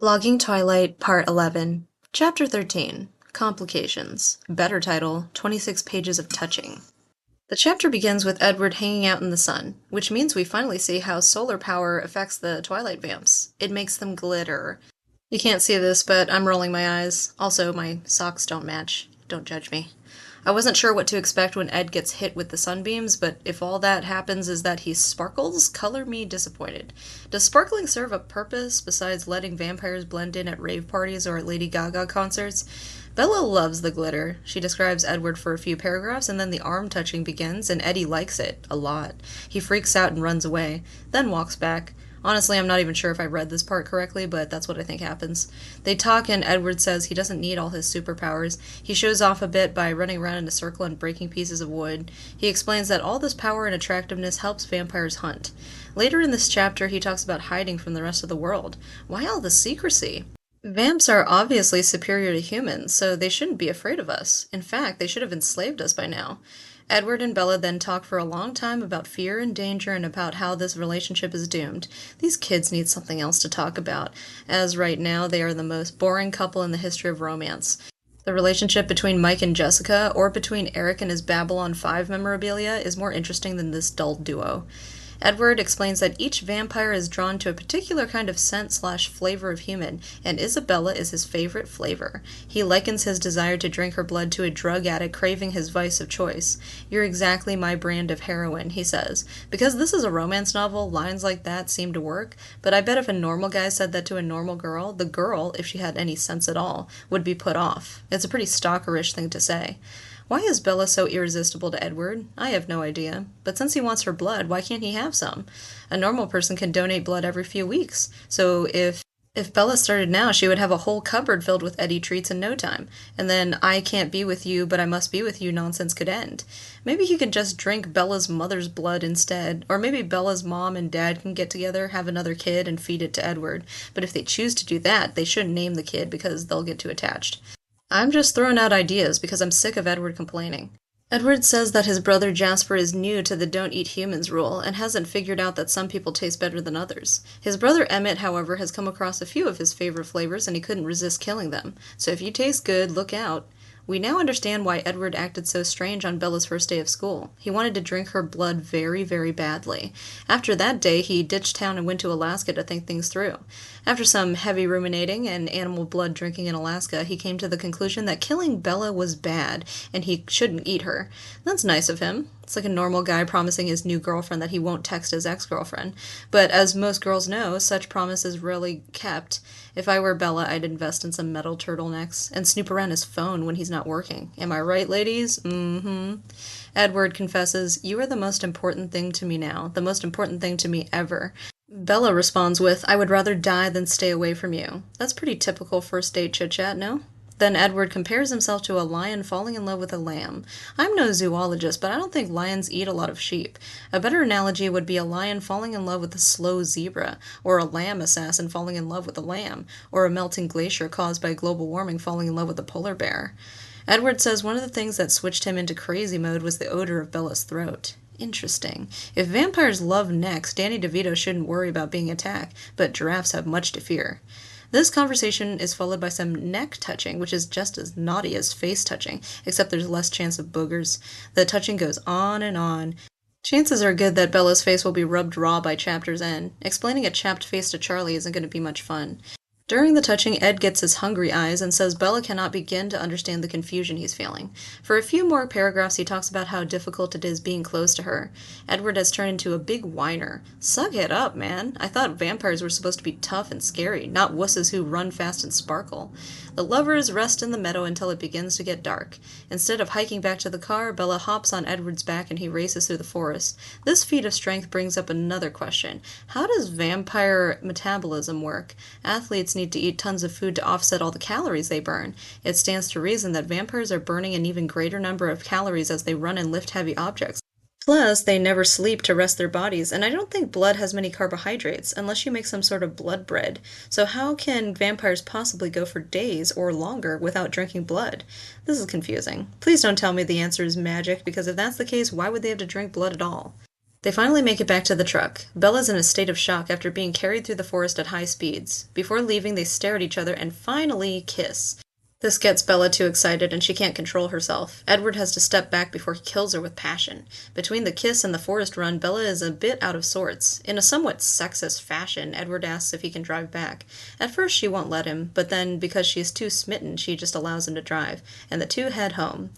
Blogging Twilight, Part 11, Chapter 13, Complications. Better title, 26 Pages of Touching. The chapter begins with Edward hanging out in the sun, which means we finally see how solar power affects the Twilight vamps. It makes them glitter. You can't see this, but I'm rolling my eyes. Also, my socks don't match. Don't judge me. I wasn't sure what to expect when Ed gets hit with the sunbeams, but if all that happens is that he sparkles, color me disappointed. Does sparkling serve a purpose besides letting vampires blend in at rave parties or at Lady Gaga concerts? Bella loves the glitter. She describes Edward for a few paragraphs, and then the arm touching begins, and Eddie likes it a lot. He freaks out and runs away, then walks back. Honestly, I'm not even sure if I read this part correctly, but that's what I think happens. They talk and Edward says he doesn't need all his superpowers. He shows off a bit by running around in a circle and breaking pieces of wood. He explains that all this power and attractiveness helps vampires hunt. Later in this chapter, he talks about hiding from the rest of the world. Why all the secrecy? Vamps are obviously superior to humans, so they shouldn't be afraid of us. In fact, they should have enslaved us by now. Edward and Bella then talk for a long time about fear and danger and about how this relationship is doomed. These kids need something else to talk about, as right now they are the most boring couple in the history of romance. The relationship between Mike and Jessica, or between Eric and his Babylon 5 memorabilia, is more interesting than this dull duo. Edward explains that each vampire is drawn to a particular kind of scent/flavor of human, and Isabella is his favorite flavor. He likens his desire to drink her blood to a drug addict craving his vice of choice. "You're exactly my brand of heroin," he says. Because this is a romance novel, lines like that seem to work, but I bet if a normal guy said that to a normal girl, the girl, if she had any sense at all, would be put off. It's a pretty stalkerish thing to say. Why is Bella so irresistible to Edward? I have no idea. But since he wants her blood, why can't he have some? A normal person can donate blood every few weeks. So if Bella started now, she would have a whole cupboard filled with Eddie treats in no time. And then "I can't be with you, but I must be with you" nonsense could end. Maybe he could just drink Bella's mother's blood instead. Or maybe Bella's mom and dad can get together, have another kid, and feed it to Edward. But if they choose to do that, they shouldn't name the kid because they'll get too attached. I'm just throwing out ideas because I'm sick of Edward complaining. Edward says that his brother Jasper is new to the don't eat humans rule and hasn't figured out that some people taste better than others. His brother Emmett, however, has come across a few of his favorite flavors and he couldn't resist killing them. So if you taste good, look out. We now understand why Edward acted so strange on Bella's first day of school. He wanted to drink her blood very, very badly. After that day, he ditched town and went to Alaska to think things through. After some heavy ruminating and animal blood drinking in Alaska, he came to the conclusion that killing Bella was bad, and he shouldn't eat her. That's nice of him. It's like a normal guy promising his new girlfriend that he won't text his ex-girlfriend. But as most girls know, such promises rarely kept. If I were Bella, I'd invest in some metal turtlenecks and snoop around his phone when he's not working. Am I right, ladies? Mm-hmm. Edward confesses, "You are the most important thing to me now, the most important thing to me ever." Bella responds with, "I would rather die than stay away from you." That's pretty typical first date chit-chat, no? Then Edward compares himself to a lion falling in love with a lamb. I'm no zoologist, but I don't think lions eat a lot of sheep. A better analogy would be a lion falling in love with a slow zebra, or a lamb assassin falling in love with a lamb, or a melting glacier caused by global warming falling in love with a polar bear. Edward says one of the things that switched him into crazy mode was the odor of Bella's throat. Interesting. If vampires love necks, Danny DeVito shouldn't worry about being attacked, but giraffes have much to fear. This conversation is followed by some neck touching, which is just as naughty as face touching, except there's less chance of boogers. The touching goes on and on. Chances are good that Bella's face will be rubbed raw by chapter's end. Explaining a chapped face to Charlie isn't going to be much fun. During the touching, Ed gets his hungry eyes and says Bella cannot begin to understand the confusion he's feeling. For a few more paragraphs, he talks about how difficult it is being close to her. Edward has turned into a big whiner. Suck it up, man. I thought vampires were supposed to be tough and scary, not wusses who run fast and sparkle. The lovers rest in the meadow until it begins to get dark. Instead of hiking back to the car, Bella hops on Edward's back and he races through the forest. This feat of strength brings up another question. How does vampire metabolism work? Athletes need to eat tons of food to offset all the calories they burn. It stands to reason that vampires are burning an even greater number of calories as they run and lift heavy objects. Plus, they never sleep to rest their bodies, and I don't think blood has many carbohydrates, unless you make some sort of blood bread. So how can vampires possibly go for days or longer without drinking blood? This is confusing. Please don't tell me the answer is magic, because if that's the case, why would they have to drink blood at all? They finally make it back to the truck. Bella's in a state of shock after being carried through the forest at high speeds. Before leaving, they stare at each other and finally kiss. This gets Bella too excited and she can't control herself. Edward has to step back before he kills her with passion. Between the kiss and the forest run, Bella is a bit out of sorts. In a somewhat sexist fashion, Edward asks if he can drive back. At first she won't let him, but then, because she is too smitten, she just allows him to drive, and the two head home.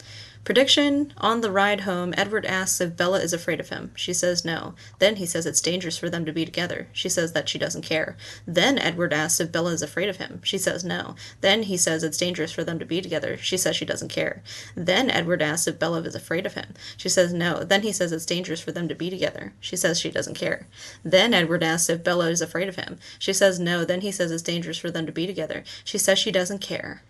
Prediction: on the ride home, Edward asks if Bella is afraid of him. She says no. Then he says it's dangerous for them to be together. She says that she doesn't care. Then Edward asks if Bella is afraid of him. She says no. Then he says it's dangerous for them to be together. She says she doesn't care. Then Edward asks if Bella is afraid of him. She says no. Then he says it's dangerous for them to be together. She says she doesn't care. Then Edward asks if Bella is afraid of him. She says no. Then he says it's dangerous for them to be together. She says she doesn't care.